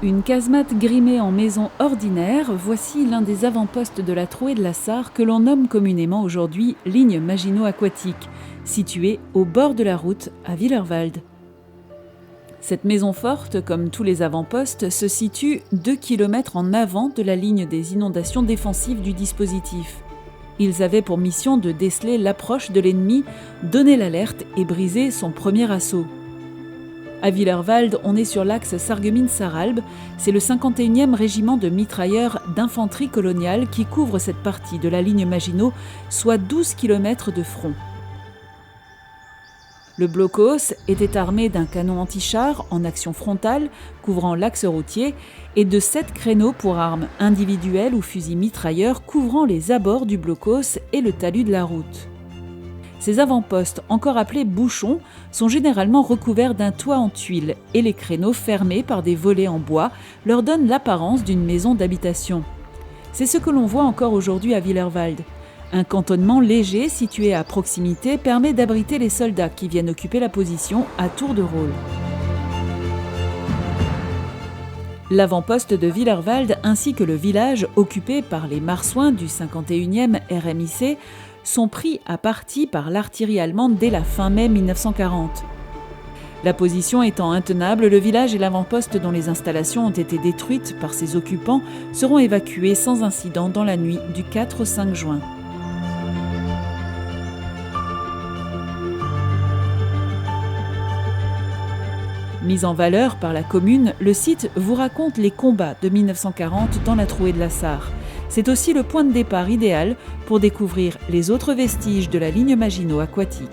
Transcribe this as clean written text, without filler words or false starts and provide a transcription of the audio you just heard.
Une casemate grimée en maison ordinaire, voici l'un des avant-postes de la Trouée de la Sarre que l'on nomme communément aujourd'hui ligne Maginot Aquatique, située au bord de la route à Willerwald. Cette maison forte, comme tous les avant-postes, se situe 2 km en avant de la ligne des inondations défensives du dispositif. Ils avaient pour mission de déceler l'approche de l'ennemi, donner l'alerte et briser son premier assaut. À Willerwald, on est sur l'axe Sarreguemines-Sarralbe. C'est le 51e régiment de mitrailleurs d'infanterie coloniale qui couvre cette partie de la ligne Maginot, soit 12 km de front. Le blocos était armé d'un canon anti-char en action frontale, couvrant l'axe routier, et de 7 créneaux pour armes individuelles ou fusils mitrailleurs couvrant les abords du blocos et le talus de la route. Ces avant-postes, encore appelés bouchons, sont généralement recouverts d'un toit en tuiles et les créneaux fermés par des volets en bois leur donnent l'apparence d'une maison d'habitation. C'est ce que l'on voit encore aujourd'hui à Willerwald. Un cantonnement léger situé à proximité permet d'abriter les soldats qui viennent occuper la position à tour de rôle. L'avant-poste de Willerwald ainsi que le village occupé par les marsouins du 51e RMIC sont pris à partie par l'artillerie allemande dès la fin mai 1940. La position étant intenable, le village et l'avant-poste dont les installations ont été détruites par ses occupants seront évacués sans incident dans la nuit du 4 au 5 juin. Mis en valeur par la commune, le site vous raconte les combats de 1940 dans la Trouée de la Sarre. C'est aussi le point de départ idéal pour découvrir les autres vestiges de la ligne Maginot Aquatique.